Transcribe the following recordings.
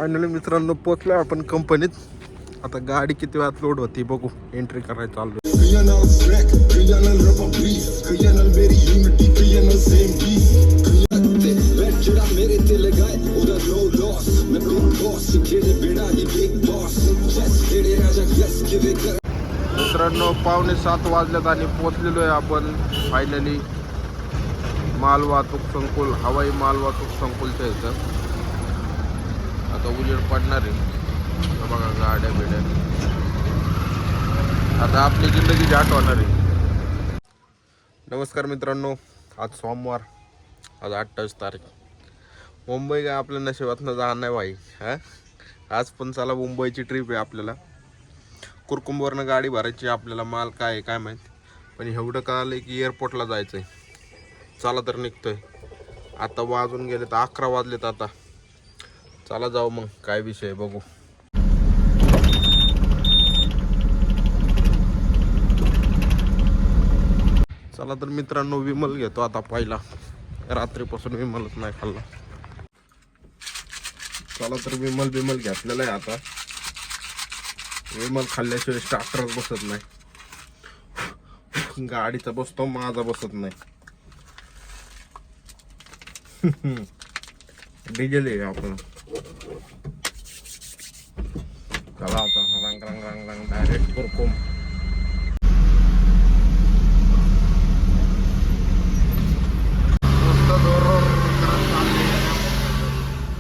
Finally मित्रांनो पोचलो आपण कंपनीत. आता गाडी किती वेळात लोड होती बघू. एंट्री करायला चाललो. मित्रांनो 6:45 वाजल्यात आणि पोचलेलो आहे आपण फायनली माल वाहतूक संकुल, हवाई माल वाहतूक संकुलच्या इथं. आता उजेड पडणार आहे बघा, गाड्या बिड्या. आता आपली जिंदगी जाट होणार आहे. नमस्कार मित्रांनो, आज सोमवार, आज 28 तारीख. मुंबई काय आपल्या नशिबातनं जाणार नाही भाई. आज पण चला मुंबईची ट्रिप आहे आपल्याला. कुरकुंबवरनं गाडी भरायची आपल्याला. माल काय आहे काय माहीत, पण एवढं कळालं की एअरपोर्टला जायचं आहे. चला तर निघतोय. आता वाजून गेले तर 11 वाजलेत. आता चला जाऊ मग, काय विषय बघू. चला तर मित्रांनो, विमल घेतो आता पहिला. रात्रीपासून विमलच नाही खाल्ला. चला तर विमल घेतलेला आहे आता. विमल खाल्ल्याशिवाय स्टार्टरच बसत नाही. गाडीचा बसतो, माझा बसत नाही. डिझेल आहे आपण. चला आता रंग रंग रंग रंग डायरेक्ट कुरकुम.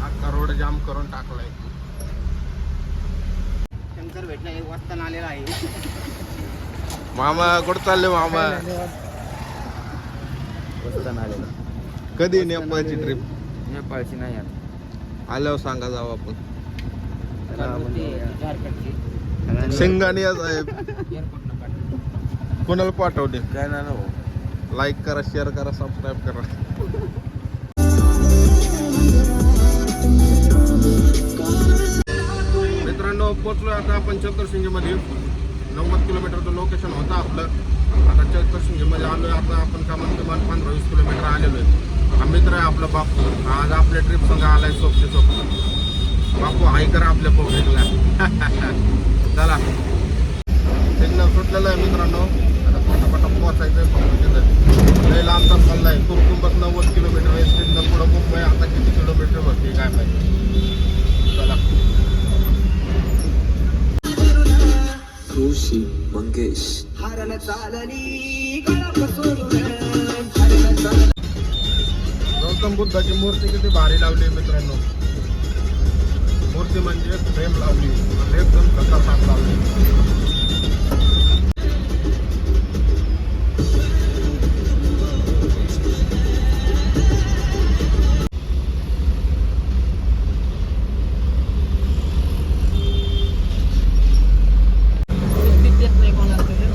अख्खा रोड जाम करून टाकलाय. शंकर भेटला एक वाजता आलेला आहे. मामा कुठं चालले मामा? कधी नेपाळची ट्रिप? नेपाळची नाही यार, आल्यावर सांगा जाऊ आपण. झारखंडची शेंगानिया साहेब कोणाला पाठवले काय ना हो. लाईक करा, शेअर करा, सबस्क्राईब करा. मित्रांनो पोचलो आता आपण चतुर्शिंगीमध्ये. 90 किलोमीटरचं लोकेशन होतं आपलं. आता चतुर्शिंगीमध्ये आलो आहे. आता आपण कमान 15-20 किलोमीटर आलेलो आहे. हा मित्र आहे आपला बापू. आज आपल्या ट्रिप संग आलाय सोप. बापू हाय करा आपल्या पब्लिकला. चला सिग्नल सुटलेलं आहे मित्रांनो. आता पटापटा पोहोचायचं आहे फक्त तिथं. लय लांबचा पल्ला आहे. कुरकुंबत 90 किलोमीटर आहे. तिथनं पुढं मुंबई आता किती किलोमीटर होती काय माहिती. चला खुशी मंगेश. गौतम बुद्धाची मूर्ती किती भारी लावली मित्रांनो. मूर्ती म्हणजे फ्रेम लावली, एकदम खतरनाक लावली.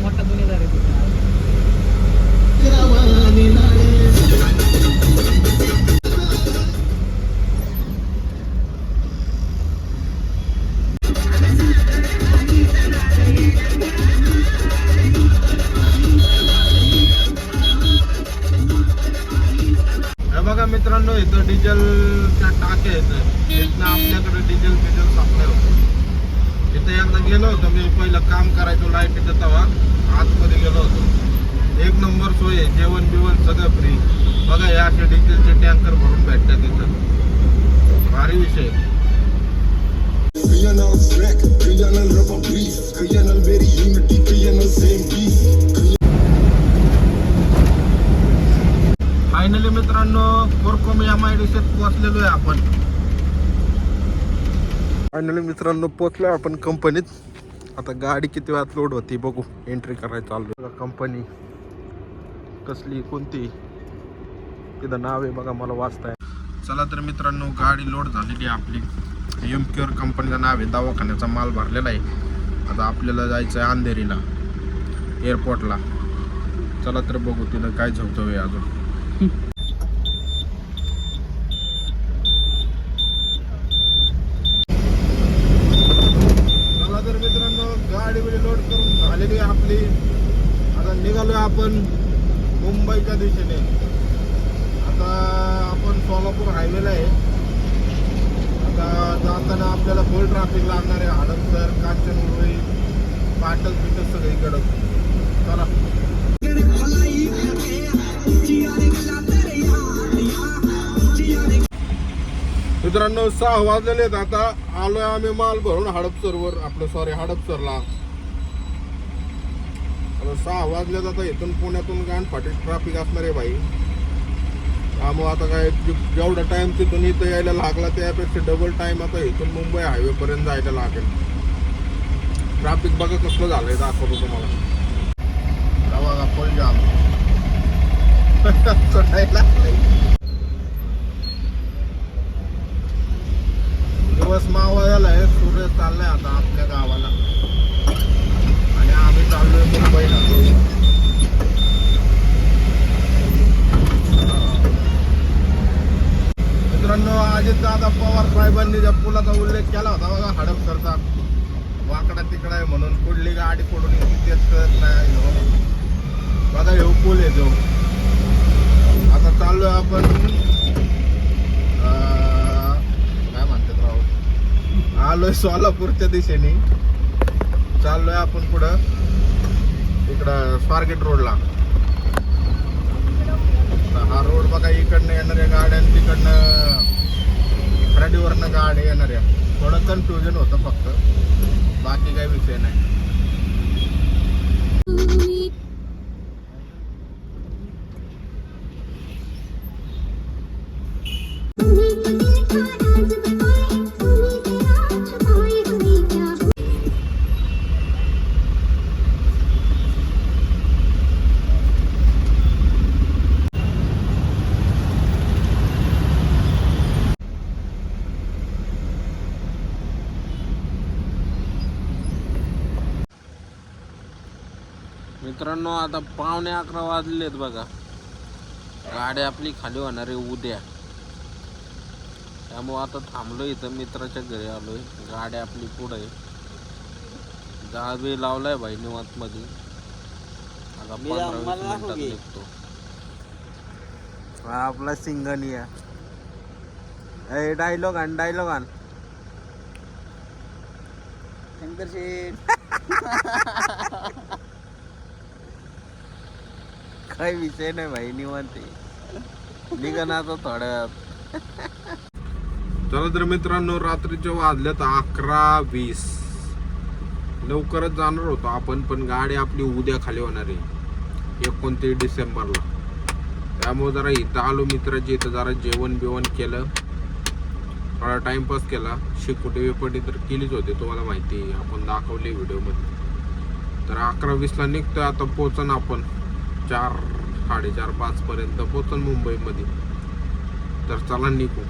मोठा दुनियादार आहे. बघा मित्रांनो, इथं डिझेलच्या टाक्या आहेत. इथनं आपल्याकडे डिझेल सप्लाय होतं. इथं एकदा गेलो होतो मी, पहिलं काम करायचो लाईटीचं, तेव्हा आतमध्ये गेलो होतो. एक नंबर सोय आहे, जेवण बिवण सगळं फ्री. बघा या असे डिझेलचे टँकर भरून भेटतात इथं. भारी विषय. फायनली मित्रांनो कुरकुम MIDC पोहोचलेलो आहे आपण. फायनली मित्रांनो पोहोचलो आपण कंपनीत. आता गाडी किती वेळात लोड होती बघू. एंट्री करायला चाललो. कंपनी कसली कोणती, तिथं नाव आहे बघा, मला वाचताय. चला तर मित्रांनो गाडी लोड झालेली आहे आपली. MQR कंपनीचं नाव आहे. दवाखान्याचा माल भरलेला आहे. आता आपल्याला जायचं आहे अंधेरीला, एअरपोर्टला. चला तर बघू तिथं काय झोपतो आहे अजून. चला तर मित्रांनो गाडी लोड करून झालेली आहे आपली. आता निघालोय आपण मुंबईच्या दिशेने. आता आपण सोलापूर हायवेला आहे. आता जाताना आपल्याला फुल ट्रॅफिक लागणार आहे. हडपसर, कांचनउरुळी, पाटल पिटल सगळीकडं. चला मित्रांनो 6 वाजलेले आहेत. आता आलोय आम्ही माल भरून हडपसरवर, आपलं सॉरी हडपसरला. 6 वाजल्यात. आता इथून पुण्यातून गाणफाटी ट्रॅफिक असणार आहे भाई. त्यामुळे आता काय जेवढा टाइम तिथून इथं यायला लागला त्यापेक्षा डबल टाइम आता इथून मुंबई हायवे पर्यंत जायला लागेल. ट्रॅफिक बघा कसलं झालंय दाखवतो तुम्हाला. बघा फुल जाम. दिवस मावळला आहे. सूर्य चाललाय आता आपल्या गावाला आणि आम्ही चाललोय मुंबईला. मित्रांनो अजितदादा पवार साहेबांनी ज्या पुलाचा उल्लेख केला होता बघा हडपसरचा, वाकडा तिकडा आहे म्हणून कुठली गाडी फोडून येते तेच कळत नाही. बघा हे पूल आहे जो. आता चाललोय आपण काय म्हणतात राहू, आलोय सोलापूरच्या दिशेने. चाललोय आपण पुढं इकडं स्वारगेट रोडला. हा रोड बघा इकडनं येणाऱ्या गाड्या आणि तिकडनं खराडीवरनं गाड्या येणाऱ्या. थोडं कन्फ्युजन होतं फक्त, बाकी काही विषय नाही. मित्रांनो आता 11:15 वाजलेत बघा. गाडी आपली खाली होणार आहे उद्या. त्यामुळे आता थांबलोय इथं, मित्राच्या घरी आलोय. गाडी आपली पुढे आहे. जाळबी लावलाय भाई निवांत मध्ये. आता 15-20 मिनिटात निघतो. हा आपला सिंगनिया. डायलॉग आण शंकर शेठ. काही विषय नाही भाई, निवांत निघा ना आता थोड्या वेळात. चला तर मित्रांनो रात्रीच्या वाजल्यात 11:20. लवकरच जाणार होतो आपण, पण गाडी आपली उद्या खाली होणार आहे 29 डिसेंबरला. त्यामुळे जरा इथं आलो मित्राची. इथं जरा जेवण बिवण केलं, थोडा टाइमपास केला. शेकोटी वेपटी तर केलीच होती, तुम्हाला माहिती आहे, आपण दाखवले व्हिडिओमध्ये. तर 11:20ला निघतोय. आता पोहोचन आपण 4, 4:30, 5 पर्यंत पोहोचन मुंबईमध्ये. तर चला निघू.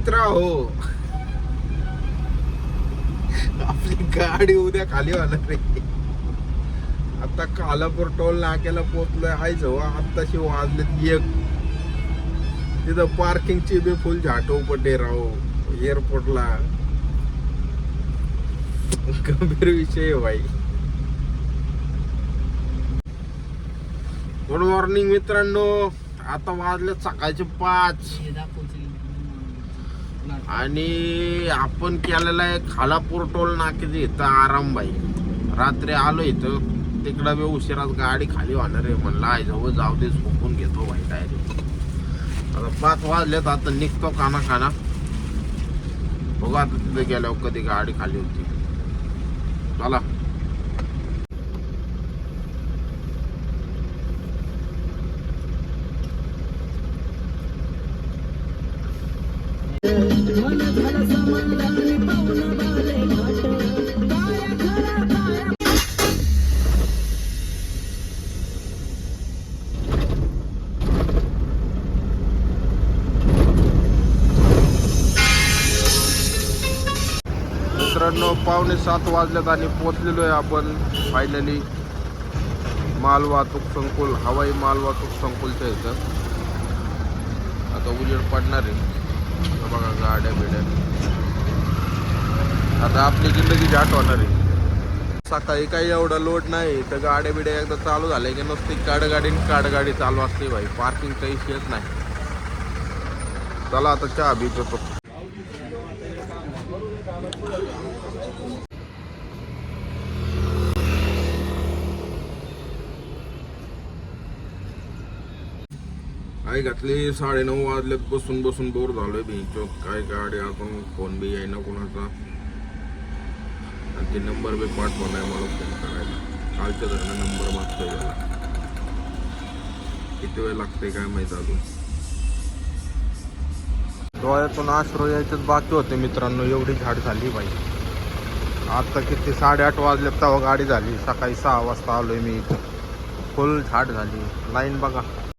मित्र हो, आपली गाडी उद्या खाली होणार रे. आता कालापूर टोल नाक्याला पोहोचलोय. हाय जवळ आत्ताशी वाजलेत 1. तिथं पार्किंगची बी फुल झाटो पडे राहो एअरपोर्टला. गंभीर विषय आहे भाई. गुड मॉर्निंग मित्रांनो. आता वाजले सकाळचे 5 आणि आपण केलेला आहे खालापूर टोल नाक्याचे इथं आराम भाई. रात्री आलो इथं, तिकडं बी उशिरात गाडी खाली होणार आहे. म्हणलं आहे जवळ जाऊ दे, झोपून घेतो भाई डायरेक्ट. आता 5 वाजलेत. आता निघतो काना बघू आता तिथे गेल्यावर कधी गाडी खाली होती. चला. मित्रांनो 6:45 वाजल्यात आणि पोहोचलेलो आहे आपण फायनली माल वाहतूक संकुल, हवाई माल वाहतूक संकुलच्या इथं. आता उजेड पडणार आहे. बघा गाड्या बिड्या. आता आपली जिंदगी जाट होणार आहे. सकाळी काही एवढा लोड नाही, तर गाड्या बिड्या एकदा चालू झाल्या की नुसती काडगाडी चालू असते भाई. पार्किंगचा इश्यूच नाही. चला आता चहा बी पितो. आई घातली 9:30 वाजल्यात. बसून बोर झालोय भिंचो. काय गाडी आपण फोन बी आहे ना कोणाचा, आणि ते नंबर बी पाठवा नाही मला फोन करायला. कालच्या धरणं नंबर मागतोय याला. किती वेळ लागतंय काय माहिती अजून. डोळ्यातून आश्रू यायचेच बाकी होते मित्रांनो. एवढी झाड झाली बाई. आता किती 8:30 वाजल्यात तेव्हा गाडी झाली. सकाळी 6 वाजता आलोय मी इथं. फुल झाड झाली. लाईन बघा.